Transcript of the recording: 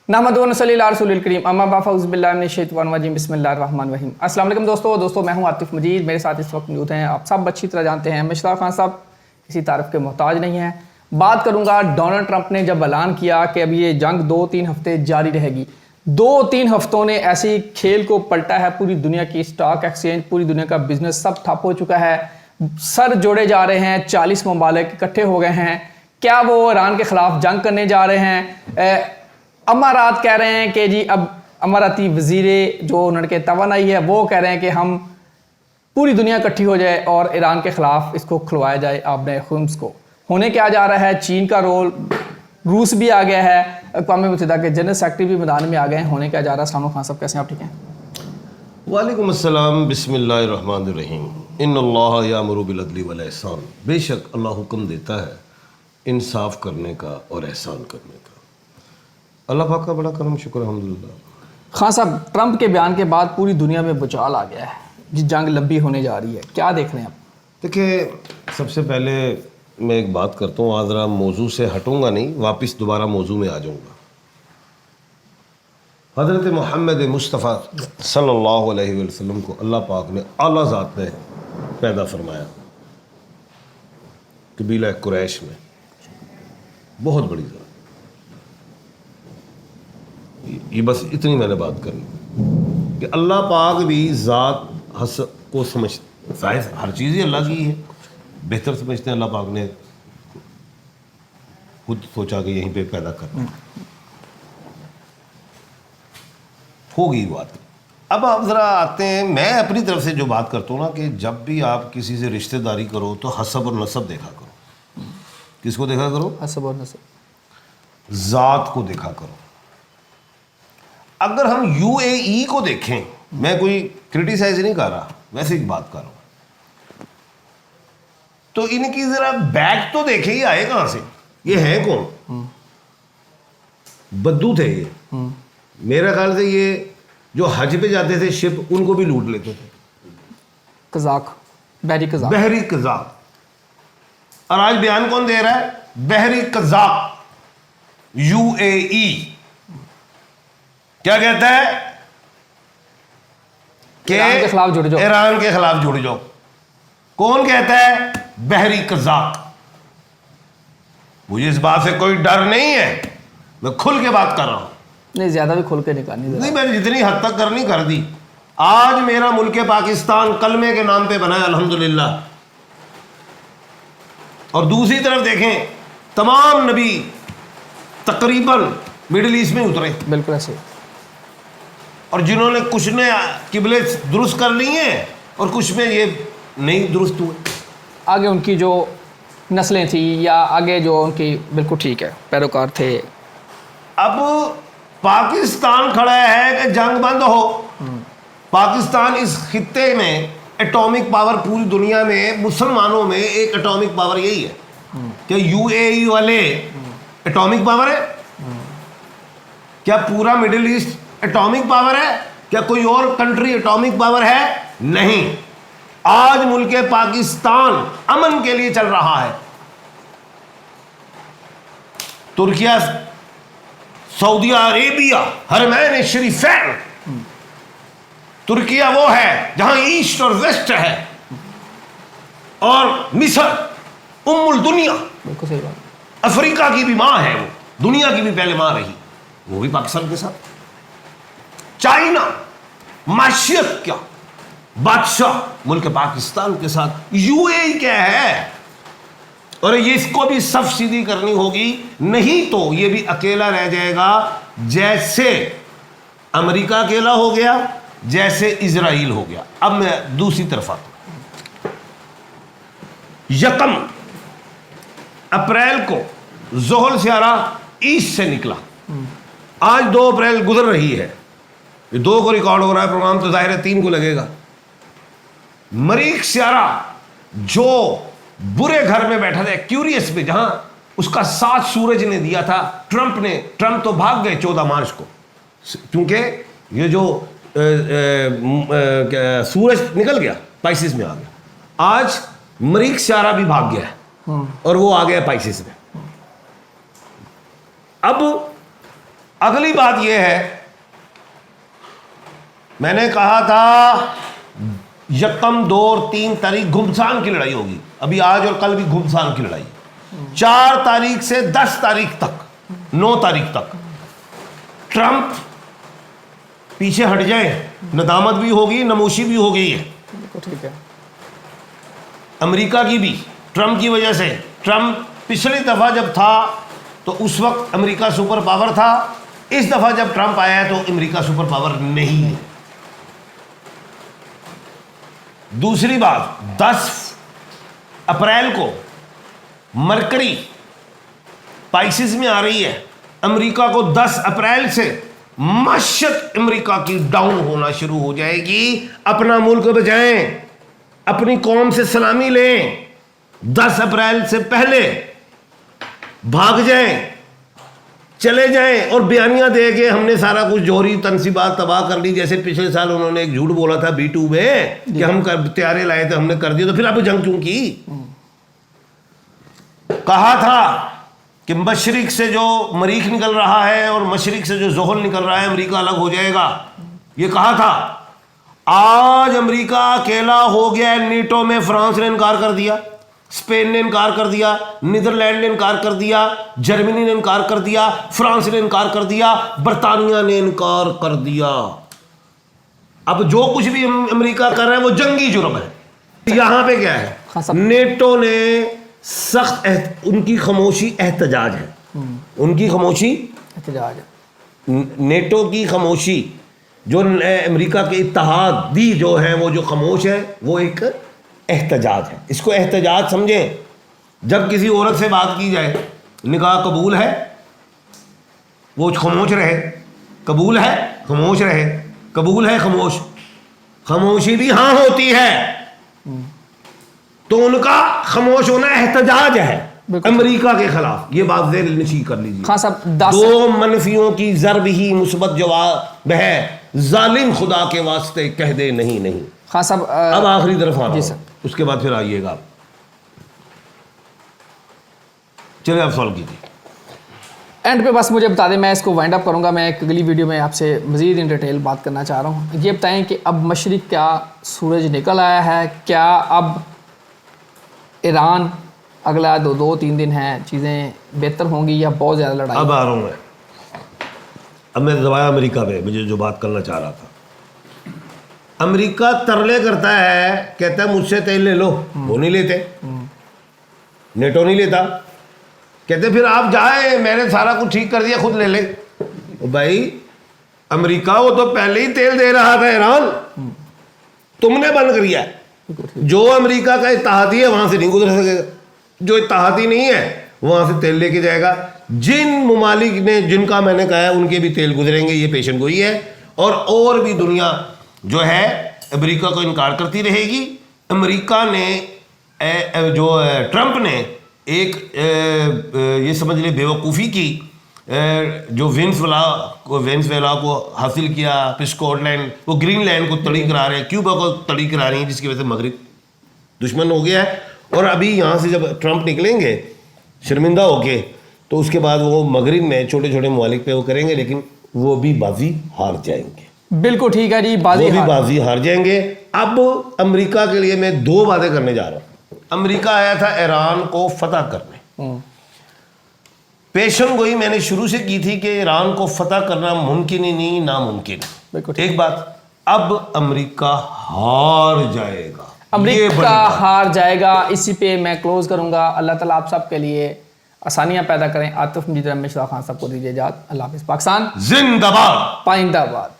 नहमदुहु व नसल्ली अला रसूलिल करीम अम्मा बाद फ़अऊज़ु बिल्लाहि मिनश शैतानिर रजीम बिस्मिल्लाहिर रहमानिर रहीम। अस्सलाम वालेकुम दोस्तों मैं हूं आतिफ मजीद। मेरे साथ इस वक्त मौजूद हैं, आप सब अच्छी तरह जानते हैं, मुशर्रफ खान साहब किसी तारीफ़ के मोहताज नहीं हैं। बात करूंगा डोनाल्ड ट्रंप ने जब ऐलान किया कि अभी ये जंग 2-3 हफ्ते जारी रहेगी। 2-3 हफ्तों ने ऐसी खेल को पलटा है, पूरी दुनिया की स्टॉक एक्सचेंज, पूरी दुनिया का बिजनेस सब ठप हो चुका है। सर जोड़े जा रहे हैं, 40 ममालिक इकट्ठे हो गए हैं। क्या वो ईरान के ख़िलाफ़ जंग करने जा रहे हैं? अमारात कह रहे हैं कि जी अब अमाराती वज़ीरे जो उनके तवानाई है वो कह रहे हैं कि हम पूरी दुनिया इकट्ठी हो जाए और ईरान के ख़िलाफ़ इसको खुलवाया जाए आबने खुम्स को। होने क्या जा रहा है? चीन का रोल, रूस भी आ गया है, अक़वाम मुत्तहिदा के जनरल सेक्रेटरी भी मैदान में आ गए हैं। होने क्या जा रहा है? अस्सलाम खान साहब, कैसे हैं आप? ठीक हैं? वालेकुम अस्सलाम, बिस्मिल्लाहिर रहमानिर रहीम। इन्नल्लाह यामुरु बिल अदली वल ihsan। बेशक अल्लाह हुक्म देता है इंसाफ करने का और एहसान करने का। अल्लाह पाक का बड़ा करम, शुक्र अल्हम्दुलिल्लाह। खान साहब, ट्रंप के बयान के बाद पूरी दुनिया में भूचाल आ गया है, जी जंग लंबी होने जा रही है, क्या देख रहे हैं आप? देखिए, सबसे पहले मैं एक बात करता हूँ, आज ज़रा मौजू से हटूंगा नहीं, वापस दोबारा मौजू में आ जाऊँगा। हज़रत मोहम्मद मुस्तफ़ा सल्लल्लाहु अलैहि वसल्लम को अल्लाह पाक ने आला ज़ात ने पैदा फरमाया कबीला कुरैश में, बहुत बड़ी ज़ात। ये बस इतनी मैंने बात करनी कि अल्लाह पाक भी ज़ात हस को समझ, जाहिर हर चीज़ ही अल्लाह की है, बेहतर समझते हैं। अल्लाह पाक ने खुद सोचा कि यहीं पे पैदा करना होगी बात। अब आप ज़रा आते हैं, मैं अपनी तरफ से जो बात करता हूँ ना, कि जब भी आप किसी से रिश्तेदारी करो तो हसब और नसब देखा करो। किसको देखा करो? हसब और नसब, ज़ात को देखा करो। अगर हम UAE को देखें, मैं कोई क्रिटिसाइज नहीं कर रहा, वैसे एक बात कर रहा हूं, तो इनकी जरा बैग तो देखे, ही आए कहां से, ये है कौन? बद्दू थे ये। मेरे ख्याल से ये जो हज पे जाते थे शिप, उनको भी लूट लेते थे। कज़ाक, बहरी कज़ाक, बहरी कज़ाक। और आज बयान कौन दे रहा है? बहरी कज़ाक UAE। क्या कहता है कि ईरान के खिलाफ जुड़ जाओ, ईरान के खिलाफ जुड़ जाओ। कौन कहता है? बहरी कज़ाक। मुझे इस बात से कोई डर नहीं है, मैं खुल के बात कर रहा हूं। नहीं, ज्यादा भी खुल के निकालनी नहीं, मैंने जितनी हद तक करनी कर दी। आज मेरा मुल्क पाकिस्तान कलमे के नाम पे बना है, अल्हम्दुलिल्लाह। और दूसरी तरफ देखें, तमाम नबी तकरीबन मिडिल ईस्ट में उतरे, बिल्कुल ऐसे। और जिन्होंने कुछ ने किबले दुरुस्त कर लिए हैं और कुछ में ये नहीं दुरुस्त हुए। आगे उनकी जो नस्लें थी या आगे जो उनकी बिल्कुल ठीक है पैरोकार थे। अब पाकिस्तान खड़ा है कि जंग बंद हो। पाकिस्तान इस खित्ते में एटॉमिक पावर, पूरी दुनिया में मुसलमानों में एक एटॉमिक पावर यही है। क्या UAE वाले एटॉमिक पावर है? क्या पूरा मिडिल ईस्ट एटॉमिक पावर है? क्या कोई और कंट्री एटॉमिक पावर है? नहीं। आज मुल्क पाकिस्तान अमन के लिए चल रहा है। तुर्किया, सऊदी अरेबिया, हरमैन शरीफैन। तुर्किया वो है जहां ईस्ट और वेस्ट है, और मिस्र उम्मुल दुनिया, बिल्कुल सही बात। अफ्रीका की भी मां है, वो दुनिया की भी पहले मां रही, वो भी पाकिस्तान के साथ। चाइना माशियत क्या बादशाह मुल्क पाकिस्तान के साथ। UAE क्या है? और ये इसको भी सफ सीधी करनी होगी, नहीं तो ये भी अकेला रह जाएगा, जैसे अमेरिका अकेला हो गया, जैसे इजराइल हो गया। अब मैं दूसरी तरफ आता हूं। 1 अप्रैल को जोहल सियारा ईस्ट से निकला। आज 2 अप्रैल गुजर रही है, 2 को रिकॉर्ड हो रहा है प्रोग्राम, तो जाहिर है 3 को लगेगा। मरीख सियारा जो बुरे घर में बैठा था, क्यूरियस में, जहां उसका साथ सूरज ने दिया था ट्रंप तो भाग गए 14 मार्च को, क्योंकि ये जो सूरज निकल गया, पाइसिस में आ गया। आज मरीख सियारा भी भाग गया है और वो आ गया पाइसिस में। अब अगली बात यह है, मैंने कहा था यकम 2 और 3 तारीख घुमसान की लड़ाई होगी। अभी आज और कल भी घुमसान की लड़ाई। 4 तारीख से 10 तारीख तक, 9 तारीख तक ट्रंप पीछे हट जाए, नदामत भी होगी, नमोशी भी हो गई है। ठीक है। अमेरिका की भी ट्रंप की वजह से। ट्रंप पिछली दफा जब था तो उस वक्त अमेरिका सुपर पावर था। इस दफा जब ट्रंप आया है तो अमेरिका सुपर पावर नहीं है। दूसरी बात, 10 अप्रैल को मरकरी पाइसिस में आ रही है। अमेरिका को 10 अप्रैल से मशत अमेरिका की डाउन होना शुरू हो जाएगी। अपना मुल्क बचाएं, अपनी कौम से सलामी लें। 10 अप्रैल से पहले भाग जाएं, चले जाएं और बयानियां दे के हमने सारा कुछ जोहरी तनसीबात तबाह कर ली। जैसे पिछले साल उन्होंने एक झूठ बोला था B2 में कि हम तैयारे लाए थे, हमने कर दिया, तो फिर आप जंग क्यों की? कहा था कि मशरिक से जो मरीख निकल रहा है और मशरिक से जो जोहल निकल रहा है, अमेरिका अलग हो जाएगा, ये कहा था। आज अमेरिका अकेला हो गया है नीटो में। फ्रांस ने इनकार कर दिया, स्पेन ने इनकार कर दिया, नीदरलैंड ने इनकार कर दिया, जर्मनी ने इनकार कर दिया, फ्रांस ने इनकार कर दिया, बर्तानिया ने इनकार कर दिया। अब जो कुछ भी अमेरिका कर रहा है वो जंगी जुर्म है। यहां पे क्या है, नेटो ने सख्त, उनकी खामोशी एहतजाज है। उनकी खामोशी एहतजाज है। नेटो की खामोशी, जो अमेरिका के इत्तेहादी जो है वो जो खामोश है, वो एक एहतजाज है। इसको एहतजाज समझें। जब किसी औरत से बात की जाए, निकाह कबूल है, वो खामोश रहे, कबूल है खामोश रहे, कबूल है खामोश। खामोशी भी हाँ होती है, तो उनका खामोश होना एहतजाज है अमेरिका के खिलाफ। ये बात ज़ेर नशी कर लीजिए। खान साहब, 2 मनफियों की ज़रब ही मुस्बत जवाब है। जालिम खुदा के वास्ते कह दे नहीं नहीं। खान साहब, अब आखिरी तरफ आ जी रहा सर। हूं, उसके बाद फिर आइएगा आप। चलिए आप सॉल्व कीजिए। एंड पे बस मुझे बता दें, मैं इसको वाइंड अप करूंगा। मैं एक अगली वीडियो में आपसे मज़ीद इन डिटेल बात करना चाह रहा हूँ। ये बताएं कि अब मशरिक क्या सूरज निकल आया है? क्या अब ईरान अगला 2-3 दिन है, चीज़ें बेहतर होंगी या बहुत ज़्यादा लड़ाई? अब आ रहा हूं मैं। अब मैं दबाया अमेरिका पे, मुझे जो बात करना चाह रहा था। अमेरिका तरले करता है, कहता है मुझसे तेल ले लो, वो नहीं लेते। नेटो नहीं लेता, कहते फिर आप जाए, मैंने सारा कुछ ठीक कर दिया, खुद ले ले। भाई अमेरिका वो तो पहले ही तेल दे रहा था ईरान, तुमने बंद कर दिया। जो अमेरिका का इत्तेहादी है वहां से नहीं गुजर सकेगा, जो इत्तेहादी नहीं है वहां से तेल लेके जाएगा। जिन ममालिक ने, जिनका मैंने कहा है, उनके भी तेल गुजरेंगे, ये पेशन गोई है। और भी दुनिया जो है अमेरिका को इनकार करती रहेगी। अमेरिका ने जो ट्रंप ने एक ये समझ ले बेवकूफ़ी की, जो वेनेजुएला को हासिल किया, फिर स्कॉटलैंड, वो ग्रीनलैंड को तड़ी करा रहे हैं, क्यूबा को तड़ी करा रही हैं, जिसकी वजह से मगरिब दुश्मन हो गया है। और अभी यहाँ से जब ट्रंप निकलेंगे शर्मिंदा होके, तो उसके बाद वो मगरिब में छोटे छोटे ममालिक पे वो करेंगे, लेकिन वो भी बाजी हार जाएंगे। बिल्कुल ठीक है जी, बाजी हार जाएंगे। अब अमेरिका के लिए मैं 2 बातें करने जा रहा हूँ। अमेरिका आया था ईरान को फतह करने। पेशन गोई मैंने शुरू से की थी कि ईरान को फतह करना मुमकिन ही नहीं, नामुमकिन। एक बात, अब अमेरिका हार जाएगा, अमेरिका हार जाएगा। इसी पे मैं क्लोज करूंगा। अल्लाह ताला आप सब के लिए आसानियां पैदा करें। आतिफ मजीद, रमेश खान साहब को दीजिए इजाज़त। अल्लाह हाफ़िज़। पाकिस्तान जिंदाबाद, पाइंदाबाद।